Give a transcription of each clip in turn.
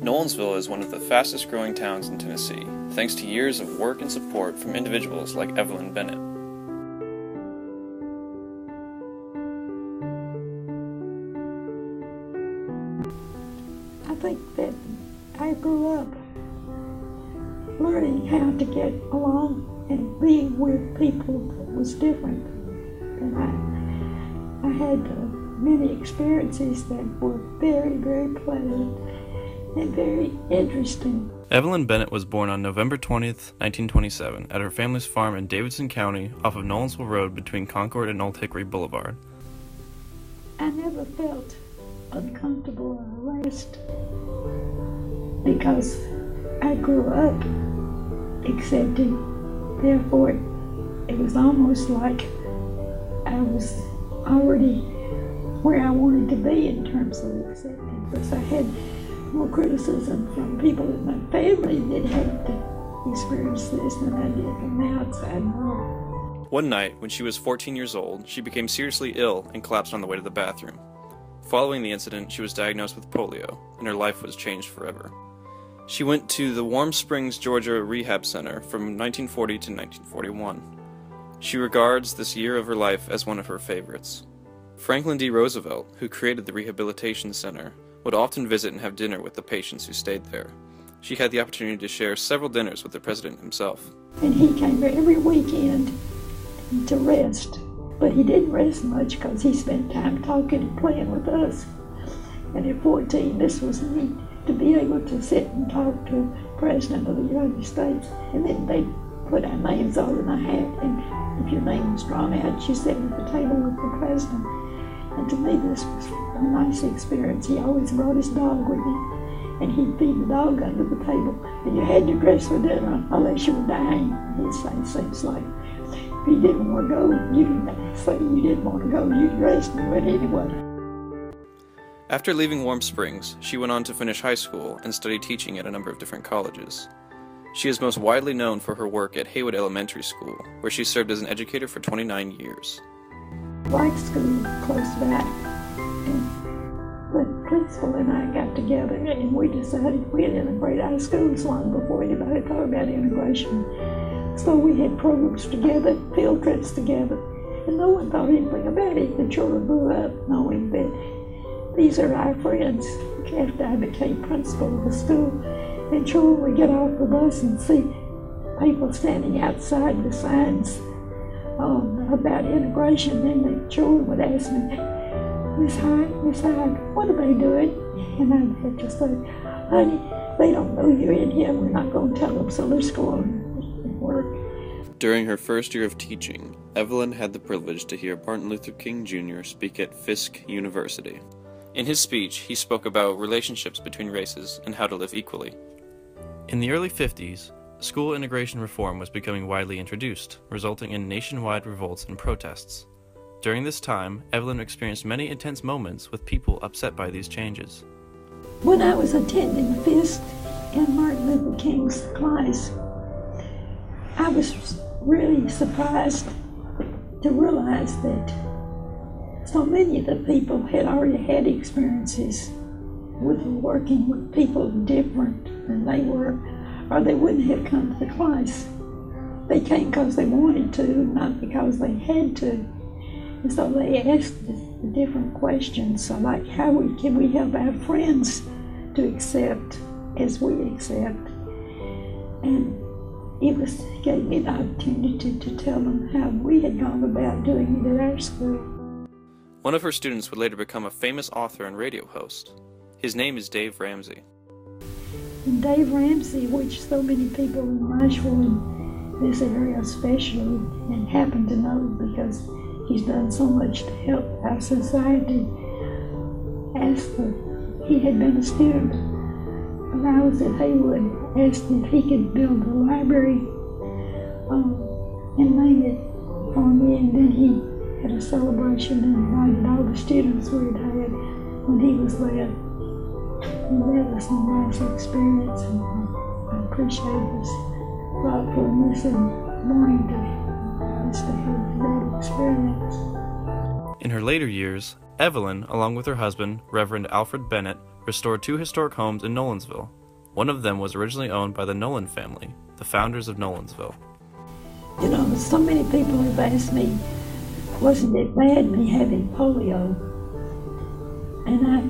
Nolensville is one of the fastest growing towns in Tennessee, thanks to years of work and support from individuals like Evelyn Bennett. I think that I grew up learning how to get along and being with people that was different. And I had many experiences that were very, very pleasant and very interesting. Evelyn Bennett was born on November 20th, 1927, at her family's farm in Davidson County off of Nolensville Road between Concord and Old Hickory Boulevard. I never felt uncomfortable or harassed because I grew up accepting. Therefore, it was almost like I was already where I wanted to be in terms of accepting. Because I had more criticism from people in my family that had experienced this than I did from the outside world. One night, when she was 14 years old, she became seriously ill and collapsed on the way to the bathroom. Following the incident, she was diagnosed with polio, and her life was changed forever. She went to the Warm Springs, Georgia Rehab Center from 1940 to 1941. She regards this year of her life as one of her favorites. Franklin D. Roosevelt, who created the Rehabilitation Center, would often visit and have dinner with the patients who stayed there. She had the opportunity to share several dinners with the president himself. And he came every weekend to rest, but he didn't rest much because he spent time talking and playing with us. And at 14, this was neat, to be able to sit and talk to the President of the United States. And then they put our names all in a hat, and if your name was drawn out, you sat at the table with the President. And to me, this was a nice experience. He always brought his dog with him, and he'd feed the dog under the table, and you had to dress for dinner unless you were dying. He'd say things like, if you didn't want to go, you didn't say you didn't want to go, you'd rest and went anyway. After leaving Warm Springs, she went on to finish high school and study teaching at a number of different colleges. She is most widely known for her work at Haywood Elementary School, where she served as an educator for 29 years. White school close by, and the principal and I got together and we decided we'd integrate our schools long before anybody thought about integration. So we had programs together, field trips together, and no one thought anything about it. The children grew up knowing that these are our friends. After I became principal of the school, and children would get off the bus and see people standing outside the signs about integration, and the children would ask me, Miss Hyde, what are they doing? And I'd have to say, honey, they don't know you're in here. We're not going to tell them, so let's go on and work. During her first year of teaching, Evelyn had the privilege to hear Martin Luther King Jr. speak at Fisk University. In his speech, he spoke about relationships between races and how to live equally. In the early 50s, school integration reform was becoming widely introduced, resulting in nationwide revolts and protests. During this time, Evelyn experienced many intense moments with people upset by these changes. When I was attending Fisk in Martin Luther King's class, I was really surprised to realize that so many of the people had already had experiences with working with people different than they were, or they wouldn't have come to the class. They came because they wanted to, not because they had to. And so they asked the different questions, so like can we help our friends to accept as we accept? And it gave me the opportunity to tell them how we had gone about doing it at our school. One of her students would later become a famous author and radio host. His name is Dave Ramsey. And Dave Ramsey, which so many people in Nashville and this area especially, and happen to know because he's done so much to help our society, he had been a student when I was at Haywood, asked if he could build a library and name it for me, and then he had a celebration and invited all the students we had had when he was there. And that was a nice experience, and I appreciate his thoughtfulness and wanting us to have that experience. In her later years, Evelyn, along with her husband, Reverend Alfred Bennett, restored 2 historic homes in Nolensville. One of them was originally owned by the Nolan family, the founders of Nolensville. You know, so many people have asked me, wasn't it bad me having polio? And I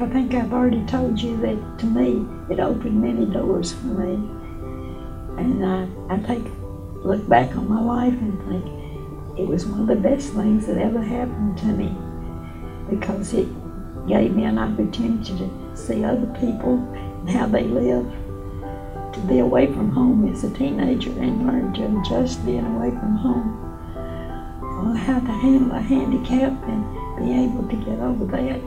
think I've already told you that to me, it opened many doors for me. And I look back on my life and think it was one of the best things that ever happened to me, because it gave me an opportunity to see other people and how they live, to be away from home as a teenager and learn to adjust being away from home, how to handle a handicap and be able to get over that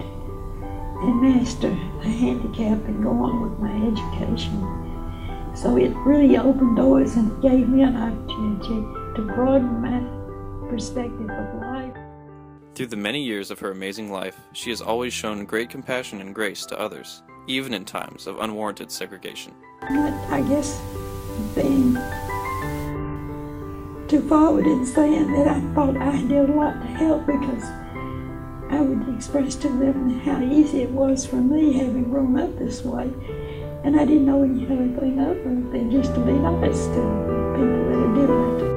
and master a handicap and go on with my education. So it really opened doors and gave me an opportunity to broaden my perspective of life. Through the many years of her amazing life, she has always shown great compassion and grace to others, even in times of unwarranted segregation. I guess being too forward in saying that I thought I did a lot to help, because I would express to them how easy it was for me having grown up this way. And I didn't know anything other than just to be nice to people that are different.